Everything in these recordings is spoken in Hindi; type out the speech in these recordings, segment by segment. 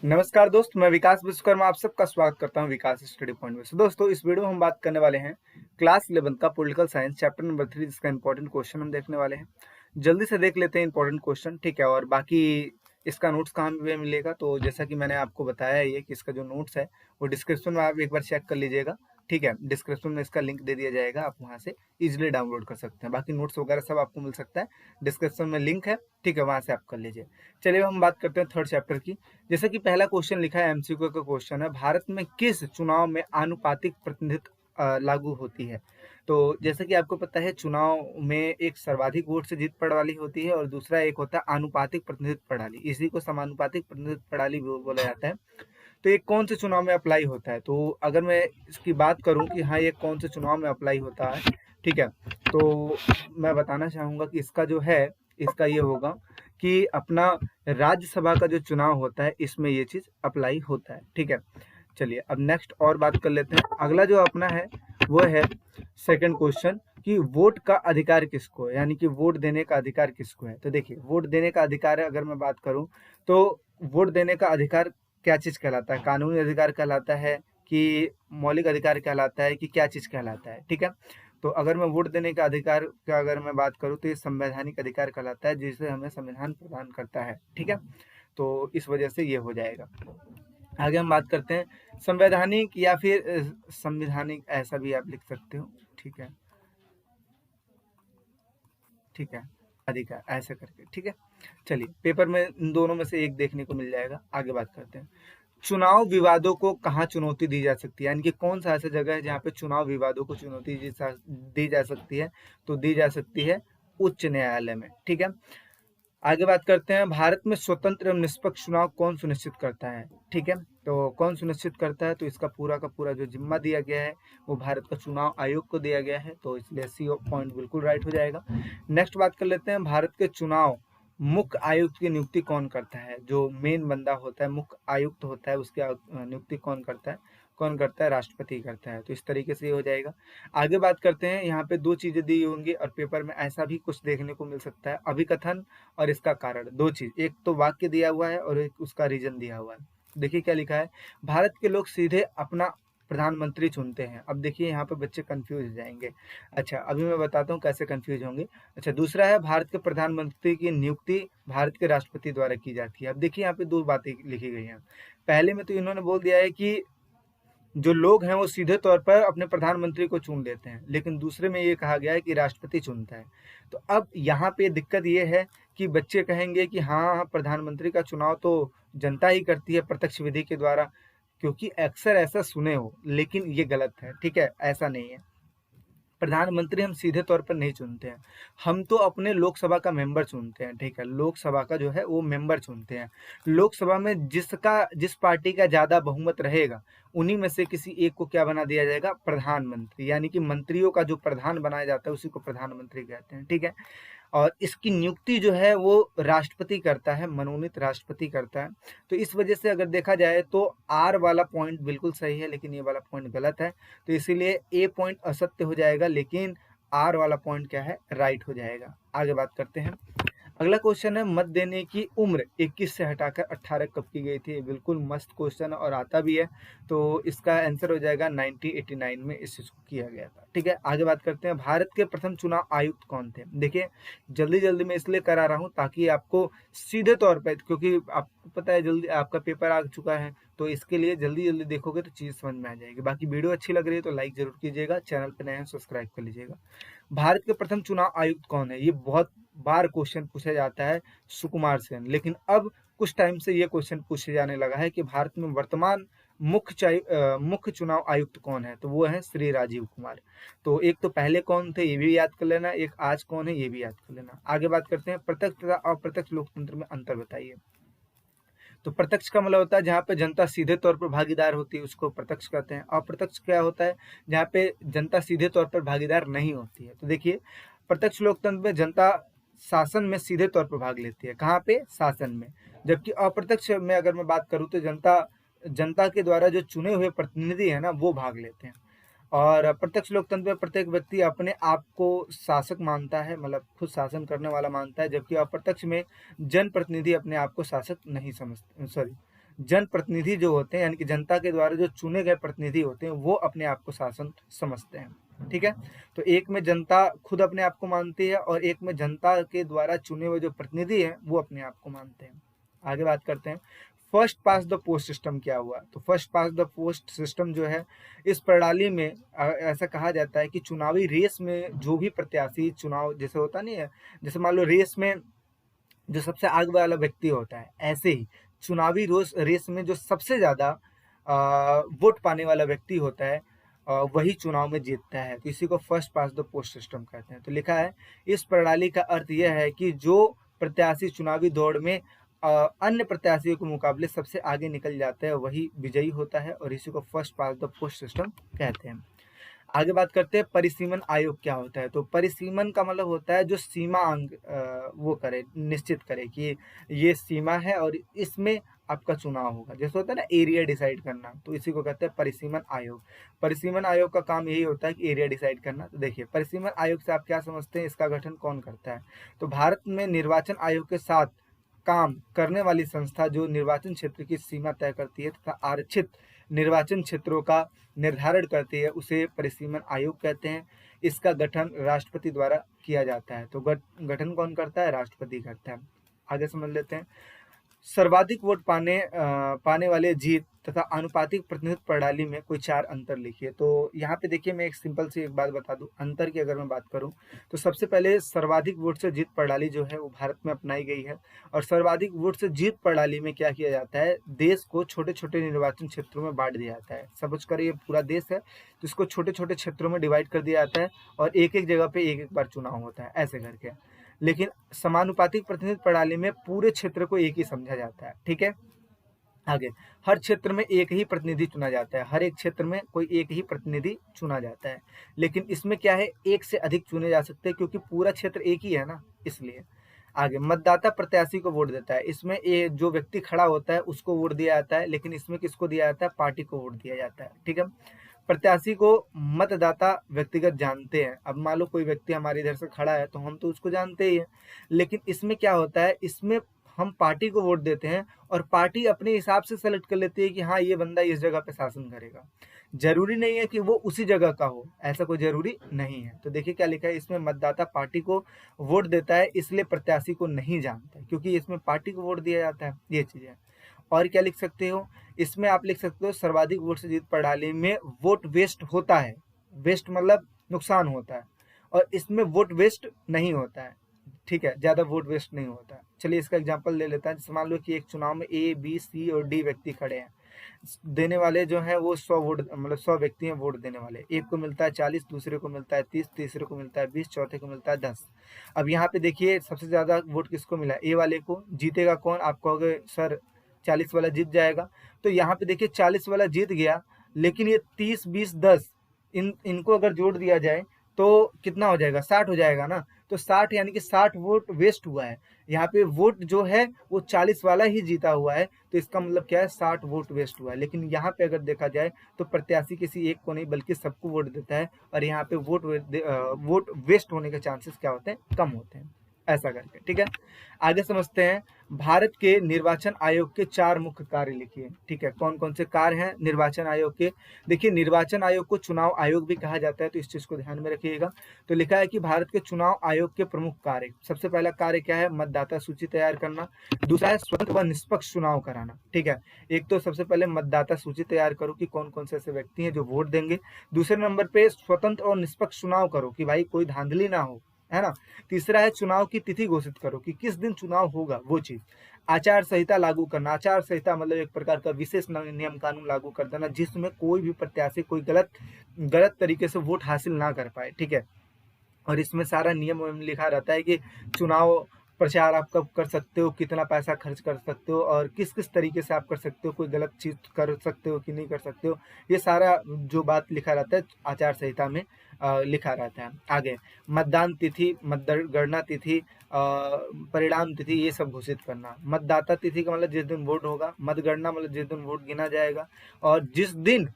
नमस्कार दोस्त, मैं विकास विश्वकर्मा आप सबका स्वागत करता हूं विकास स्टडी पॉइंट में। दोस्तों, इस वीडियो में हम बात करने वाले हैं क्लास 11 का पॉलिटिकल साइंस चैप्टर नंबर 3, जिसका इंपॉर्टेंट क्वेश्चन हम देखने वाले हैं। जल्दी से देख लेते हैं इंपॉर्टेंट क्वेश्चन, ठीक है। और बाकी इसका नोट्स कहाँ पे मिलेगा, तो जैसा कि मैंने आपको बताया ये कि इसका जो नोट्स है वो डिस्क्रिप्शन में आप एक बार चेक कर लीजिएगा, ठीक है। डिस्क्रिप्शन में इसका लिंक दे दिया जाएगा, आप वहाँ से इजिली डाउनलोड कर सकते हैं। बाकी नोट्स वगैरह सब आपको मिल सकता है, डिस्क्रिप्शन में लिंक है, ठीक है, वहाँ से आप कर लीजिए। चलिए हम बात करते हैं थर्ड चैप्टर की। जैसे कि पहला क्वेश्चन लिखा है, एमसीक्यू का क्वेश्चन है, भारत में किस चुनाव में आनुपातिक प्रतिनिधित्व लागू होती है। तो जैसे कि आपको पता है, चुनाव में एक सर्वाधिक वोट से जीत प्रणाली होती है और दूसरा एक होता है आनुपातिक प्रतिनिधित्व प्रणाली। इसी को समानुपातिक प्रतिनिधित्व प्रणाली बोला जाता है। तो ये कौन से चुनाव में अप्लाई होता है, तो अगर मैं इसकी बात करूं कि हाँ ये कौन से चुनाव में अप्लाई होता है, ठीक है, तो मैं बताना चाहूंगा कि इसका जो है, इसका ये होगा कि अपना राज्यसभा का जो चुनाव होता है इसमें ये चीज अप्लाई होता है, ठीक है। चलिए अब नेक्स्ट और बात कर लेते हैं। अगला जो अपना है वो है सेकंड क्वेश्चन कि वोट का अधिकार किसको है, यानी कि वोट देने का अधिकार किसको है। तो देखिए, वोट देने का अधिकार अगर मैं बात करूं तो वोट देने का अधिकार क्या चीज कहलाता है, कानूनी अधिकार कहलाता है कि मौलिक अधिकार कहलाता है कि क्या चीज कहलाता है, ठीक है। तो अगर मैं वोट देने का अधिकार का अगर मैं बात करूं तो ये संवैधानिक अधिकार कहलाता है, जिसे हमें संविधान प्रदान करता है, ठीक है। तो इस वजह से ये हो जाएगा। आगे हम बात करते हैं संवैधानिक या फिर संविधानिक, ऐसा भी आप लिख सकते हो, ठीक है, ठीक है, अधिकार ऐसे करके, ठीक है। चलिए, पेपर में इन दोनों में से एक देखने को मिल जाएगा। आगे बात करते हैं, चुनाव विवादों को कहाँ चुनौती दी जा सकती है, यानी कि कौन सा ऐसा जगह है जहाँ पे चुनाव विवादों को चुनौती दी जा सकती है। तो दी जा सकती है उच्च न्यायालय में, ठीक है। आगे बात करते हैं, भारत में स्वतंत्र एवं निष्पक्ष चुनाव कौन सुनिश्चित करता है, ठीक है। तो कौन सुनिश्चित करता है, तो इसका पूरा का पूरा जो जिम्मा दिया गया है वो भारत का चुनाव आयोग को दिया गया है, तो इसलिए सी पॉइंट बिल्कुल राइट हो जाएगा। नेक्स्ट बात कर लेते हैं, भारत के चुनाव मुख्य आयुक्त की नियुक्ति कौन करता है। जो मेन बंदा होता है, मुख्य आयुक्त होता है, उसकी नियुक्ति कौन करता है, कौन करता है, राष्ट्रपति करता है। तो इस तरीके से ये हो जाएगा। आगे बात करते हैं, यहाँ पे दो चीजें दी होंगी और पेपर में ऐसा भी कुछ देखने को मिल सकता है, अभिकथन और इसका कारण। दो चीज, एक तो वाक्य दिया हुआ है और एक उसका रीजन दिया हुआ है। देखिए क्या लिखा है, भारत के लोग सीधे अपना प्रधानमंत्री चुनते हैं। अब देखिए यहाँ पे बच्चे कंफ्यूज हो जाएंगे। अच्छा, अभी मैं बताता हूँ कैसे कंफ्यूज होंगे। अच्छा, दूसरा है, भारत के प्रधानमंत्री की नियुक्ति भारत के राष्ट्रपति द्वारा की जाती है। अब देखिए यहाँ पे दो बातें लिखी गई हैं। पहले में तो इन्होंने बोल दिया है कि जो लोग हैं वो सीधे तौर पर अपने प्रधानमंत्री को चुन लेते हैं, लेकिन दूसरे में ये कहा गया है कि राष्ट्रपति चुनता है। तो अब यहाँ पे दिक्कत ये है कि बच्चे कहेंगे कि हाँ, प्रधानमंत्री का चुनाव तो जनता ही करती है प्रत्यक्ष विधि के द्वारा, क्योंकि अक्सर ऐसा सुने हो, लेकिन ये गलत है, ठीक है, ऐसा नहीं है। प्रधानमंत्री हम सीधे तौर पर नहीं चुनते हैं, हम तो अपने लोकसभा का मेंबर चुनते हैं, ठीक है। लोकसभा का जो है वो मेंबर चुनते हैं। लोकसभा में जिस पार्टी का ज्यादा बहुमत रहेगा उन्हीं में से किसी एक को क्या बना दिया जाएगा, प्रधानमंत्री, यानी कि मंत्रियों का जो प्रधान बनाया जाता है उसी को प्रधानमंत्री कहते हैं, ठीक है। और इसकी नियुक्ति जो है वो राष्ट्रपति करता है, मनोनीत राष्ट्रपति करता है। तो इस वजह से अगर देखा जाए तो आर वाला पॉइंट बिल्कुल सही है, लेकिन ये वाला पॉइंट गलत है। तो इसीलिए ए पॉइंट असत्य हो जाएगा, लेकिन आर वाला पॉइंट क्या है, राइट हो जाएगा। आगे बात करते हैं, अगला क्वेश्चन है, मत देने की उम्र 21 से हटाकर 18 कब की गई थी। बिल्कुल मस्त क्वेश्चन और आता भी है। तो इसका आंसर हो जाएगा 1989 में इस चीज को किया गया था, ठीक है। आगे बात करते हैं, भारत के प्रथम चुनाव आयुक्त कौन थे। देखिए, जल्दी जल्दी मैं इसलिए करा रहा हूँ ताकि आपको सीधे तौर पर, क्योंकि आपको पता है जल्दी आपका पेपर आ चुका है, तो इसके लिए जल्दी जल्दी देखोगे तो चीज समझ में आ जाएगी। बाकी वीडियो अच्छी लग रही है तो लाइक जरूर कीजिएगा, चैनल पर नए हैं सब्सक्राइब कर लीजिएगा। भारत के प्रथम चुनाव आयुक्त कौन है, ये बहुत बार क्वेश्चन पूछा जाता है, सुकुमार सेन। लेकिन अब कुछ टाइम से ये क्वेश्चन पूछे जाने लगा है कि भारत में वर्तमान मुख्य चुनाव आयुक्त कौन है, तो वो है श्री राजीव कुमार। तो एक तो पहले कौन थे ये भी याद कर लेना, एक आज कौन है ये भी याद कर लेना। आगे बात करते हैं, प्रत्यक्ष तथा अप्रत्यक्ष लोकतंत्र में अंतर बताइए। तो प्रत्यक्ष का मतलब होता है जहाँ पे जनता सीधे तौर पर भागीदार होती है, उसको प्रत्यक्ष कहते हैं। अप्रत्यक्ष क्या होता है, जहाँ पे जनता सीधे तौर पर भागीदार नहीं होती है। तो देखिए, प्रत्यक्ष लोकतंत्र में जनता शासन में सीधे तौर पर भाग लेती है, कहाँ पे, शासन में। जबकि अप्रत्यक्ष में अगर मैं बात करूँ तो जनता जनता के द्वारा जो चुने हुए प्रतिनिधि है ना, वो भाग लेते हैं। और प्रत्यक्ष लोकतंत्र में प्रत्येक व्यक्ति अपने आप को शासक मानता है, मतलब खुद शासन करने वाला मानता है। जबकि अप्रत्यक्ष में जनप्रतिनिधि अपने आप को शासक नहीं समझते, सॉरी, जनप्रतिनिधि जो होते हैं, यानी कि जनता के द्वारा जो चुने गए प्रतिनिधि होते हैं, वो अपने आप को शासन समझते हैं। ठीक है, तो एक में जनता खुद अपने आप को मानती है और एक में जनता के द्वारा चुने हुए जो प्रतिनिधि हैं वो अपने आप को मानते हैं। आगे बात करते हैं first pass the post system क्या हुआ। तो first pass the post system जो है, इस प्रणाली में ऐसा कहा जाता है कि चुनावी रेस में जो भी प्रत्याशी चुनाव जैसे होता नहीं है, जैसे मान लो रेस में जो सबसे आगे वाला व्यक्ति होता है, ऐसे ही चुनावी रेस में जो सबसे ज्यादा वोट पाने वाला व्यक्ति होता है वही चुनाव में जीतता है। तो इसी को first pass the post system कहते हैं। तो लिखा है इस प्रणाली का अर्थ यह है कि जो प्रत्याशी चुनावी दौड़ में अन्य प्रत्याशियों के मुकाबले सबसे आगे निकल जाता है वही विजयी होता है, और इसी को first pass the post system कहते हैं। आगे बात करते हैं परिसीमन आयोग क्या होता है। तो परिसीमन का मतलब होता है जो सीमा वो करे, निश्चित करे कि ये सीमा है और इसमें आपका चुनाव होगा, जैसे होता है ना एरिया डिसाइड करना, तो इसी को कहते हैं परिसीमन आयोग। परिसीमन आयोग का काम यही होता है कि एरिया डिसाइड करना। तो देखिए परिसीमन आयोग से आप क्या समझते हैं, इसका गठन कौन करता है। तो भारत में निर्वाचन आयोग के साथ काम करने वाली संस्था जो निर्वाचन क्षेत्र की सीमा तय करती है तथा आरक्षित निर्वाचन क्षेत्रों का निर्धारण करती है उसे परिसीमन आयोग कहते हैं। इसका गठन राष्ट्रपति द्वारा किया जाता है। तो गठन कौन करता है, राष्ट्रपति करता है। आगे समझ लेते हैं सर्वाधिक वोट पाने वाले जीत तथा अनुपातिक प्रतिनिधित्व प्रणाली में कोई 4 अंतर लिखिए। तो यहाँ पे देखिए मैं एक सिंपल सी एक बात बता दूं अंतर की, अगर मैं बात करूं तो सबसे पहले सर्वाधिक वोट से जीत प्रणाली जो है वो भारत में अपनाई गई है। और सर्वाधिक वोट से जीत प्रणाली में क्या किया जाता है, देश को छोटे छोटे निर्वाचन क्षेत्रों में बांट दिया जाता है। समझ कर ये पूरा देश है तो इसको छोटे छोटे क्षेत्रों में डिवाइड कर दिया जाता है और एक एक जगह पे एक एक बार चुनाव होता है ऐसे करके। लेकिन समानुपातिक प्रतिनिधित्व प्रणाली में पूरे क्षेत्र को एक ही समझा जाता है। ठीक है, आगे हर क्षेत्र में एक ही प्रतिनिधि चुना जाता है, हर एक क्षेत्र में कोई एक ही प्रतिनिधि चुना जाता है। लेकिन इसमें क्या है, एक से अधिक चुने जा सकते हैं क्योंकि पूरा क्षेत्र एक ही है ना, इसलिए। आगे मतदाता प्रत्याशी को वोट देता है। इसमें ये जो व्यक्ति खड़ा होता है उसको वोट दिया जाता है, लेकिन इसमें किसको दिया जाता है, पार्टी को वोट दिया जाता है। ठीक है, प्रत्याशी को मतदाता व्यक्तिगत जानते हैं। अब मान लो कोई व्यक्ति हमारे इधर से खड़ा है तो हम तो उसको जानते ही हैं, लेकिन इसमें क्या होता है, इसमें हम पार्टी को वोट देते हैं और पार्टी अपने हिसाब से सेलेक्ट कर लेती है कि हाँ ये बंदा इस जगह पे शासन करेगा। जरूरी नहीं है कि वो उसी जगह का हो, ऐसा कोई जरूरी नहीं है। तो देखिए क्या लिखा है इसमें, मतदाता पार्टी को वोट देता है इसलिए प्रत्याशी को नहीं जानता, क्योंकि इसमें पार्टी को वोट दिया जाता है, ये चीज है। और क्या लिख सकते हो, इसमें आप लिख सकते हो सर्वाधिक वोट से जीत प्रणाली में वोट वेस्ट होता है। वेस्ट मतलब नुकसान होता है, और इसमें वोट वेस्ट नहीं होता है। ठीक है, ज्यादा वोट वेस्ट नहीं होता है। चलिए इसका एग्जांपल ले लेता है। जैसे मान लो कि एक चुनाव में ए बी सी और डी व्यक्ति खड़े हैं, देने वाले जो है वो 100 वोट, मतलब 100 व्यक्ति हैं वोट देने वाले। एक को मिलता है 40, दूसरे को मिलता है 30, तीसरे को मिलता है 20, चौथे को मिलता है 10। अब यहाँ पे देखिए सबसे ज्यादा वोट किसको मिला, ए वाले को। जीतेगा कौन, आप कहोगे सर 40 वाला जीत जाएगा। तो यहाँ पे देखिए 40 वाला जीत गया, लेकिन ये 30, 20, 10 इनको अगर जोड़ दिया जाए तो कितना हो जाएगा, 60 हो जाएगा ना। तो 60 यानी कि 60 वोट वेस्ट हुआ है। यहाँ पे वोट जो है वो 40 वाला ही जीता हुआ है, तो इसका मतलब क्या है, 60 वोट वेस्ट हुआ है। लेकिन यहाँ पे अगर देखा जाए तो प्रत्याशी किसी एक को नहीं बल्कि सबको वोट देता है, और यहाँ पे वोट वेस्ट होने के चांसेस क्या होते हैं, कम होते हैं, ऐसा करके। ठीक है, आगे समझते हैं भारत के निर्वाचन आयोग के 4 मुख्य कार्य लिखिए। ठीक है, कौन कौन से कार्य हैं निर्वाचन आयोग के। देखिए निर्वाचन आयोग को चुनाव आयोग भी कहा जाता है, तो इस चीज को ध्यान में रखिएगा। तो लिखा है कि भारत के चुनाव आयोग के प्रमुख कार्य, सबसे पहला कार्य क्या है, मतदाता सूची तैयार करना। दूसरा है स्वतंत्र व निष्पक्ष चुनाव कराना। ठीक है, एक तो सबसे पहले मतदाता सूची तैयार करो कि कौन कौन से ऐसे व्यक्ति हैं जो वोट देंगे। दूसरे नंबर पे स्वतंत्र और निष्पक्ष चुनाव करो कि भाई कोई धांधली ना हो, है ना। तीसरा है चुनाव की तिथि घोषित करो कि किस दिन चुनाव होगा, वो चीज। आचार संहिता लागू करना। आचार संहिता मतलब एक प्रकार का विशेष नियम कानून लागू कर देना जिसमें कोई भी प्रत्याशी कोई गलत तरीके से वोट हासिल ना कर पाए। ठीक है, और इसमें सारा नियम लिखा रहता है कि चुनाव प्रचार आप कब कर सकते हो, कितना पैसा खर्च कर सकते हो, और किस किस तरीके से आप कर सकते हो, कोई गलत चीज कर सकते हो कि नहीं कर सकते हो। ये सारा जो बात लिखा रहता है आचार संहिता में लिखा रहता है। आगे मतदान तिथि, मतगणना तिथि, परिणाम तिथि, ये सब घोषित करना। मतदाता तिथि का मतलब जिस दिन वोट होगा, मतगणना मतलब जिस दिन वोट गिना जाएगा, और जिस दिन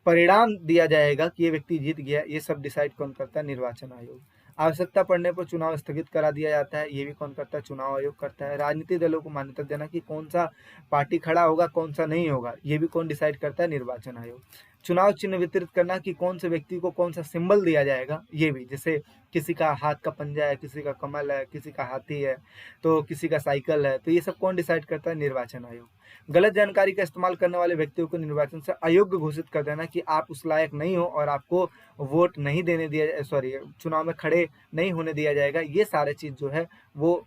परिणाम दिया जाएगा कि ये व्यक्ति जीत गया, ये सब डिसाइड कौन करता है, निर्वाचन आयोग। आवश्यकता पड़ने पर चुनाव स्थगित करा दिया जाता है, ये भी कौन करता है? चुनाव आयोग करता है। राजनीतिक दलों को मान्यता देना कि कौन सा पार्टी खड़ा होगा, कौन सा नहीं होगा, ये भी कौन डिसाइड करता है? निर्वाचन आयोग। चुनाव चिन्ह वितरित करना कि कौन से व्यक्ति को कौन सा सिंबल दिया जाएगा, ये भी, जैसे किसी का हाथ का पंजा है, किसी का कमल है, किसी का हाथी है, तो किसी का साइकिल है, तो ये सब कौन डिसाइड करता है? निर्वाचन आयोग। गलत जानकारी का इस्तेमाल करने वाले व्यक्तियों को निर्वाचन से अयोग्य घोषित कर देना कि आप उस लायक नहीं हो और आपको वोट नहीं देने दिया, सॉरी, चुनाव में खड़े नहीं होने दिया जाएगा। ये सारे चीज जो है वो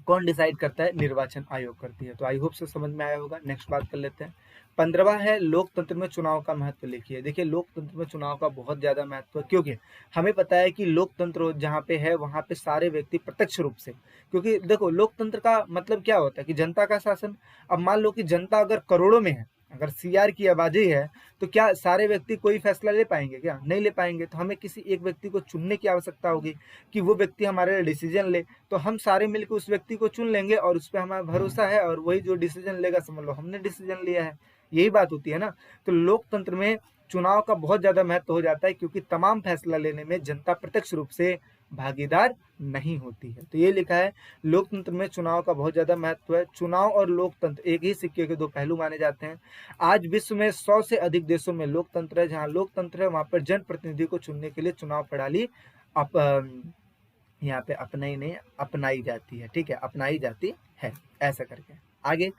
कौन डिसाइड करता है? निर्वाचन आयोग करती है। तो आई होप से समझ में आया होगा। नेक्स्ट बात कर लेते हैं। 15वां है लोकतंत्र में चुनाव का महत्व लिखिए। देखिए, लोकतंत्र में चुनाव का बहुत ज्यादा महत्व है, क्योंकि हमें पता है कि लोकतंत्र जहाँ पे है वहाँ पे सारे व्यक्ति प्रत्यक्ष रूप से, क्योंकि देखो लोकतंत्र का मतलब क्या होता है कि जनता का शासन। अब मान लो कि जनता अगर करोड़ों में है, अगर सीआर की आबादी है, तो क्या सारे व्यक्ति कोई फैसला ले पाएंगे? क्या नहीं ले पाएंगे। तो हमें किसी एक व्यक्ति को चुनने की आवश्यकता होगी कि वो व्यक्ति हमारे लिए डिसीजन ले। तो हम सारे मिलकर उस व्यक्ति को चुन लेंगे और उस पर हमारा भरोसा है, और वही जो डिसीजन लेगा समझ लो हमने डिसीजन लिया है। यही बात होती है ना। तो लोकतंत्र में चुनाव का बहुत ज्यादा महत्व हो जाता है, क्योंकि तमाम फैसला लेने में जनता प्रत्यक्ष रूप से भागीदार नहीं होती है। तो ये लिखा है लोकतंत्र में चुनाव का बहुत ज्यादा महत्व है। चुनाव और लोकतंत्र एक ही सिक्के के दो पहलू माने जाते हैं। आज विश्व में 100 से अधिक देशों में लोकतंत्र है। जहां लोकतंत्र है वहां पर जनप्रतिनिधि को चुनने के लिए चुनाव प्रणाली यहाँ पे अपनाई जाती है। ठीक है, अपनाई जाती है, ऐसा करके। आगे,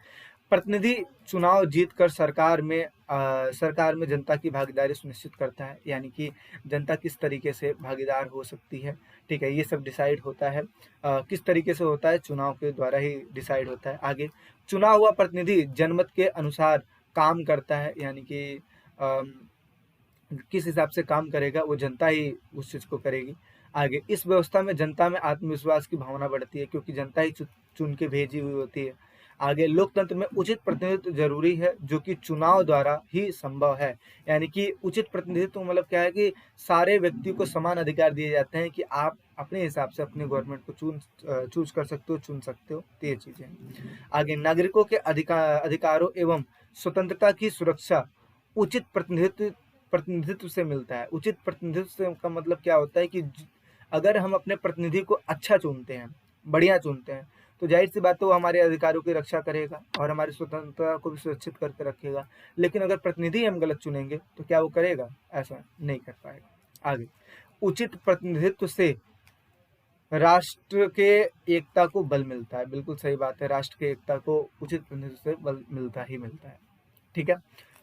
प्रतिनिधि चुनाव जीतकर सरकार में जनता की भागीदारी सुनिश्चित करता है, यानी कि जनता किस तरीके से भागीदार हो सकती है। ठीक है, ये सब डिसाइड होता है। किस तरीके से होता है? चुनाव के द्वारा ही डिसाइड होता है। आगे, चुनाव हुआ प्रतिनिधि जनमत के अनुसार काम करता है, यानी कि किस हिसाब से काम करेगा वो जनता ही उस चीज को करेगी। आगे, इस व्यवस्था में जनता में आत्मविश्वास की भावना बढ़ती है, क्योंकि जनता ही चुन के भेजी हुई होती है। आगे, लोकतंत्र में उचित प्रतिनिधित्व जरूरी है, जो कि चुनाव द्वारा ही संभव है। यानी कि उचित प्रतिनिधित्व मतलब क्या है कि सारे व्यक्ति को समान अधिकार दिए जाते हैं कि आप अपने हिसाब से अपने गवर्नमेंट को चूज कर सकते हो, चुन सकते हो। तो ये चीजें। आगे, नागरिकों के अधिकारों एवं स्वतंत्रता की सुरक्षा उचित प्रतिनिधित्व से मिलता है। उचित प्रतिनिधित्व का मतलब क्या होता है कि अगर हम अपने प्रतिनिधि को अच्छा चुनते हैं, बढ़िया चुनते हैं, तो जाहिर सी बात है वो हमारे अधिकारों की रक्षा करेगा और हमारी स्वतंत्रता को भी सुरक्षित करके रखेगा। लेकिन अगर प्रतिनिधि हम गलत चुनेंगे तो क्या वो करेगा? ऐसा नहीं कर पाएगा। आगे, उचित प्रतिनिधित्व से राष्ट्र के एकता को बल मिलता है। बिल्कुल सही बात है, राष्ट्र के एकता को उचित प्रतिनिधित्व से बल मिलता ही मिलता है। ठीक है,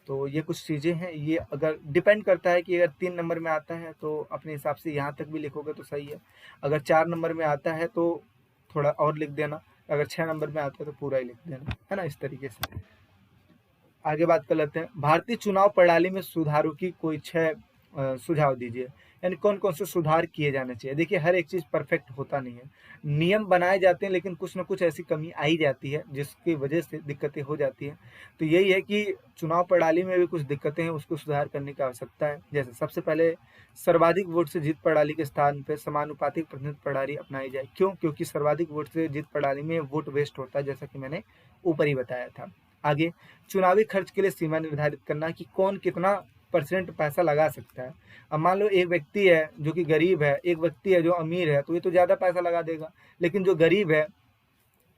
तो ये कुछ चीजें हैं। ये अगर डिपेंड करता है कि अगर 3 नंबर में आता है तो अपने हिसाब से यहाँ तक भी लिखोगे तो सही है। अगर 4 नंबर में आता है तो थोड़ा और लिख देना। अगर 6 नंबर में आता है तो पूरा ही लिख देना, है ना, इस तरीके से। आगे बात कर लेते हैं। भारतीय चुनाव प्रणाली में सुधारों की कोई 6 सुझाव दीजिए, यानी कौन कौन से सुधार किए जाने चाहिए। देखिए, हर एक चीज परफेक्ट होता नहीं है, नियम बनाए जाते हैं लेकिन कुछ ना कुछ ऐसी कमी आई जाती है जिसकी वजह से दिक्कतें हो जाती हैं। तो यही है कि चुनाव प्रणाली में भी कुछ दिक्कतें हैं, उसको सुधार करने की आवश्यकता है। जैसे सबसे पहले सर्वाधिक वोट से जीत प्रणाली के स्थान पर समानुपातिक प्रतिनिधित्व प्रणाली अपनाई जाए। क्यों? क्योंकि सर्वाधिक वोट से जीत प्रणाली में वोट वेस्ट होता है, जैसा कि मैंने ऊपर ही बताया था। आगे, चुनावी खर्च के लिए सीमा निर्धारित करना कि कौन कितना % पैसा लगा सकता है। अब मान लो एक व्यक्ति है जो कि गरीब है, एक व्यक्ति है जो अमीर है, तो ये तो ज्यादा पैसा लगा देगा। लेकिन जो गरीब है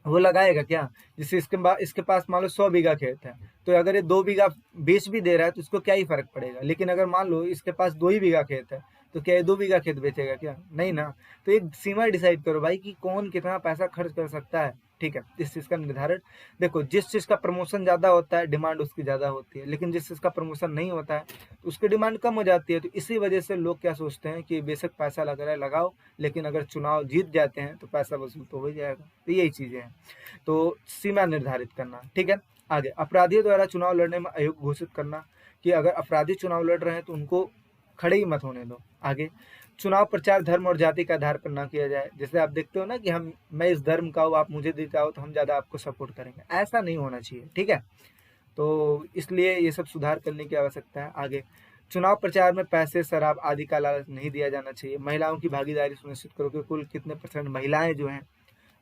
वो लगाएगा क्या? जैसे इसके पास मान लो 100 बीघा खेत है, तो अगर ये 2 बीघा बेच भी दे रहा है तो इसको क्या ही फर्क पड़ेगा। लेकिन अगर मान लो इसके पास 2 ही बीघा खेत है, तो क्या ये 2 बीघा खेत बेचेगा? क्या नहीं ना। तो एक सीमा डिसाइड करो भाई कि कौन कितना पैसा खर्च कर सकता है। ठीक है, इस चीज का निर्धारण। देखो, जिस चीज का प्रमोशन ज्यादा होता है डिमांड उसकी ज्यादा होती है, लेकिन जिस चीज का प्रमोशन नहीं होता है तो उसकी डिमांड कम हो जाती है। तो इसी वजह से लोग क्या सोचते हैं कि बेशक पैसा लग रहा है लगाओ, लेकिन अगर चुनाव जीत जाते हैं तो पैसा वसूल तो हो ही जाएगा। तो यही चीजें हैं। तो सीमा निर्धारित करना। ठीक है, आगे, अपराधियों द्वारा चुनाव लड़ने में अयोग्य घोषित करना कि अगर अपराधी चुनाव लड़ रहे हैं तो उनको खड़े ही मत होने दो। आगे, चुनाव प्रचार धर्म और जाति के आधार पर ना किया जाए। जैसे आप देखते हो ना कि मैं इस धर्म का हूँ, आप मुझे जिताओ तो हम ज्यादा आपको सपोर्ट करेंगे, ऐसा नहीं होना चाहिए। ठीक है, तो इसलिए ये सब सुधार करने की आवश्यकता है। आगे, चुनाव प्रचार में पैसे, शराब आदि का लालच नहीं दिया जाना चाहिए। महिलाओं की भागीदारी सुनिश्चित करो कि कुल कितने % महिलाएं जो हैं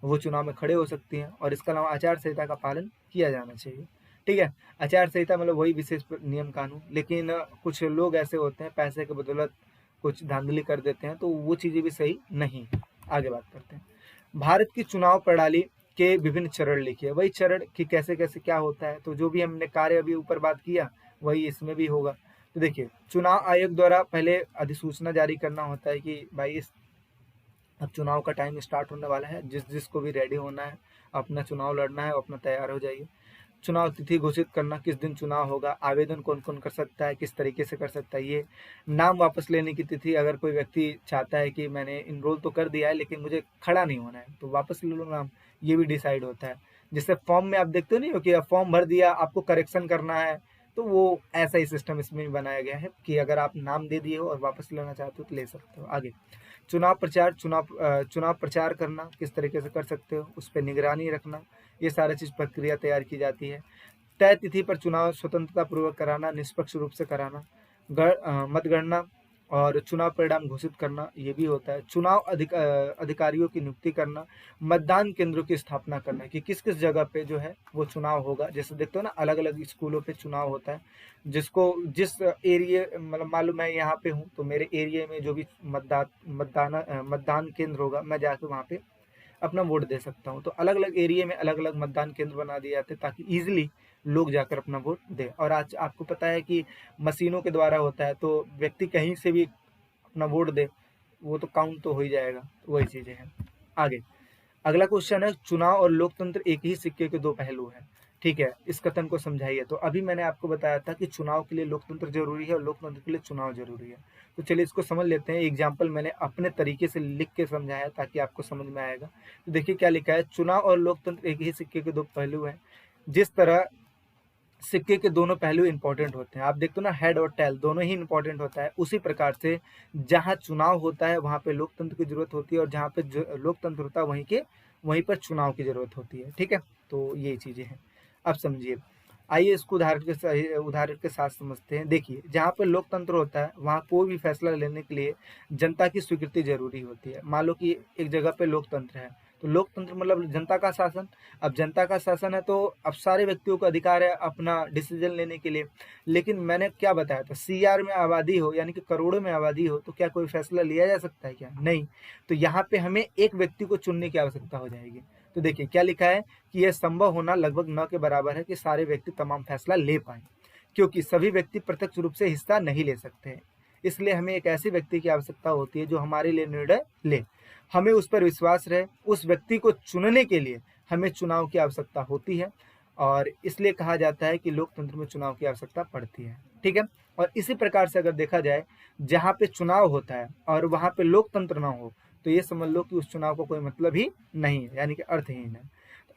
वो चुनाव में खड़े हो सकती हैं। और इसके अलावा आचार संहिता का पालन किया जाना चाहिए। ठीक है, आचार संहिता मतलब वही विशेष नियम कानून। लेकिन कुछ लोग ऐसे होते हैं पैसे के बदौलत कुछ धांधली कर देते हैं, तो वो चीज़ें भी सही नहीं है। आगे बात करते हैं। भारत की चुनाव प्रणाली के विभिन्न चरण लिखिए। वही चरण कि कैसे कैसे क्या होता है, तो जो भी हमने कार्य अभी ऊपर बात किया वही इसमें भी होगा। तो देखिए, चुनाव आयोग द्वारा पहले अधिसूचना जारी करना होता है कि भाई इस अब चुनाव का टाइम स्टार्ट होने वाला है, जिसको भी रेडी होना है, अपना चुनाव लड़ना है, अपना तैयार हो जाइए। चुनाव तिथि घोषित करना, किस दिन चुनाव होगा, आवेदन कौन कौन कर सकता है, किस तरीके से कर सकता है, ये नाम वापस लेने की तिथि, अगर कोई व्यक्ति चाहता है कि मैंने इनरोल तो कर दिया है लेकिन मुझे खड़ा नहीं होना है तो वापस ले लो नाम, ये भी डिसाइड होता है। जैसे फॉर्म में आप देखते हो नहीं हो कि फॉर्म भर दिया, आपको करेक्शन करना है, तो वो ऐसा ही सिस्टम इसमें भी बनाया गया है कि अगर आप नाम दे दिए हो और वापस लेना चाहते हो तो ले सकते हो। आगे चुनाव प्रचार करना, किस तरीके से कर सकते हो, उस पर निगरानी रखना, ये सारा चीज़ प्रक्रिया तैयार की जाती है। तय तिथि पर चुनाव स्वतंत्रता पूर्वक कराना, निष्पक्ष रूप से कराना, मतगणना और चुनाव परिणाम घोषित करना, ये भी होता है। चुनाव अधिकारियों की नियुक्ति करना, मतदान केंद्रों की स्थापना करना कि किस किस जगह पे जो है वो चुनाव होगा। जैसे देखते हो ना, अलग अलग स्कूलों पे चुनाव होता है, जिसको जिस एरिया मतलब मालूम है यहाँ पे हूँ तो मेरे एरिया में जो भी मतदान केंद्र होगा, मैं जाकर वहाँ पे अपना वोट दे सकता हूँ। तो अलग अलग एरिया में अलग अलग मतदान केंद्र बना दिए जाते हैं ताकि ईजिली लोग जाकर अपना वोट दें। और आज आपको पता है कि मशीनों के द्वारा होता है, तो व्यक्ति कहीं से भी अपना वोट दे, वो तो काउंट तो हो ही जाएगा। तो वही चीज़ें हैं। आगे अगला क्वेश्चन है, चुनाव और लोकतंत्र एक ही सिक्के के दो पहलू हैं। ठीक है, इस कथन को समझाइए। तो अभी मैंने आपको बताया था कि चुनाव के लिए लोकतंत्र जरूरी है और लोकतंत्र के लिए चुनाव जरूरी है। तो चलिए इसको समझ लेते हैं। एग्जाम्पल मैंने अपने तरीके से लिख के समझाया ताकि आपको समझ में आएगा। तो देखिए क्या लिखा है, चुनाव और लोकतंत्र एक ही सिक्के के दो पहलू हैं। जिस तरह सिक्के के दोनों पहलू इंपॉर्टेंट होते हैं, आप देखते हो ना, हेड और टेल दोनों ही इंपॉर्टेंट होता है, उसी प्रकार से जहाँ चुनाव होता है वहाँ पे लोकतंत्र की जरूरत होती है और जहाँ पे लोकतंत्र होता है वहीं पर चुनाव की जरूरत होती है। ठीक है, तो ये चीजें हैं। अब समझिए, आइए इसको उदाहरण के साथ समझते हैं। देखिए, जहाँ पे लोकतंत्र होता है वहाँ कोई भी फैसला लेने के लिए जनता की स्वीकृति जरूरी होती है। मान लो कि एक जगह पे लोकतंत्र है, तो लोकतंत्र मतलब जनता का शासन। अब जनता का शासन है तो अब सारे व्यक्तियों को अधिकार है अपना डिसीजन लेने के लिए। लेकिन मैंने क्या बताया था, CR में आबादी हो यानी कि करोड़ों में आबादी हो तो क्या कोई फैसला लिया जा सकता है क्या? नहीं। तो यहाँ पे हमें एक व्यक्ति को चुनने की आवश्यकता हो जाएगी। तो देखिए क्या लिखा है कि यह संभव होना लगभग न के बराबर है कि सारे व्यक्ति तमाम फैसला ले पाए, क्योंकि सभी व्यक्ति प्रत्यक्ष रूप से हिस्सा नहीं ले सकते हैं। इसलिए हमें एक ऐसे व्यक्ति की आवश्यकता होती है जो हमारे लिए निर्णय ले, हमें उस पर विश्वास रहे। उस व्यक्ति को चुनने के लिए हमें चुनाव की आवश्यकता होती है और इसलिए कहा जाता है कि लोकतंत्र में चुनाव की आवश्यकता पड़ती है। ठीक है, और इसी प्रकार से अगर देखा जाए, जहाँ पे चुनाव होता है और वहाँ पे लोकतंत्र ना हो तो ये समझ लो कि उस चुनाव का कोई मतलब ही नहीं है, यानी कि अर्थहीन है।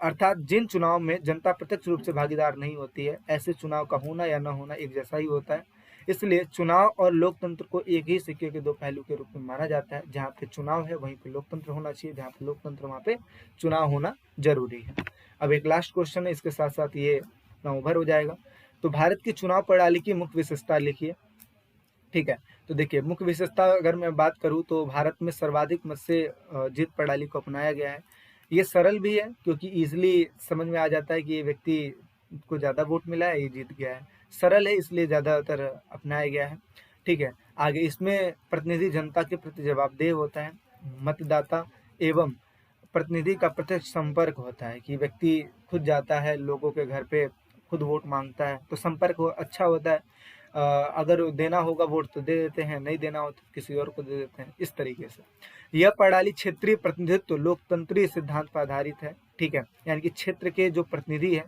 अर्थात जिन चुनाव में जनता प्रत्यक्ष रूप से भागीदार नहीं होती है, ऐसे चुनाव का होना या न होना एक जैसा ही होता है। इसलिए चुनाव और लोकतंत्र को एक ही सिक्के के दो पहलू के रूप में माना जाता है। जहाँ पे चुनाव है वहीं पे लोकतंत्र होना चाहिए, जहाँ पे लोकतंत्र वहाँ पे चुनाव होना जरूरी है। अब एक लास्ट क्वेश्चन है, इसके साथ साथ ये अपना ओवर हो जाएगा। तो भारत की चुनाव प्रणाली की मुख्य विशेषता लिखिए। ठीक है, तो देखिए मुख्य विशेषता अगर मैं बात करूँ तो भारत में सर्वाधिक मत से जीत प्रणाली को अपनाया गया है। ये सरल भी है क्योंकि इजिली समझ में आ जाता है कि ये व्यक्ति को ज़्यादा वोट मिला है, ये जीत गया है। सरल है इसलिए ज़्यादातर अपनाया गया है। ठीक है, आगे इसमें प्रतिनिधि जनता के प्रति जवाबदेह होता है। मतदाता एवं प्रतिनिधि का प्रत्यक्ष संपर्क होता है कि व्यक्ति खुद जाता है लोगों के घर पे, खुद वोट मांगता है, तो संपर्क अच्छा होता है। अगर देना होगा वोट तो दे देते हैं, नहीं देना हो तो किसी और को दे देते हैं, इस तरीके से। यह प्रणाली क्षेत्रीय प्रतिनिधित्व लोकतंत्रीय सिद्धांत पर आधारित है। ठीक है, यानी कि क्षेत्र के जो प्रतिनिधि है,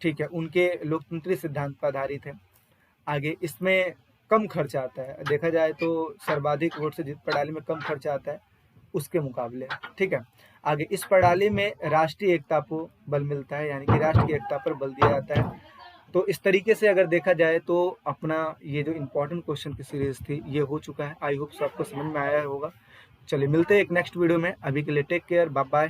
ठीक है, उनके लोकतंत्रीय सिद्धांत पर आधारित है। आगे इसमें कम खर्च आता है, देखा जाए तो सर्वाधिक वोट से जीत प्रणाली में कम खर्च आता है उसके मुकाबले। ठीक है, आगे इस प्रणाली में राष्ट्रीय एकता को बल मिलता है, यानी कि राष्ट्र की एकता पर बल दिया जाता है। तो इस तरीके से अगर देखा जाए तो अपना ये जो इम्पोर्टेंट क्वेश्चन की सीरीज थी ये हो चुका है। आई होप आपको समझ में आया होगा। चलिए मिलते हैं एक नेक्स्ट वीडियो में, अभी के लिए टेक केयर, बाय बाय।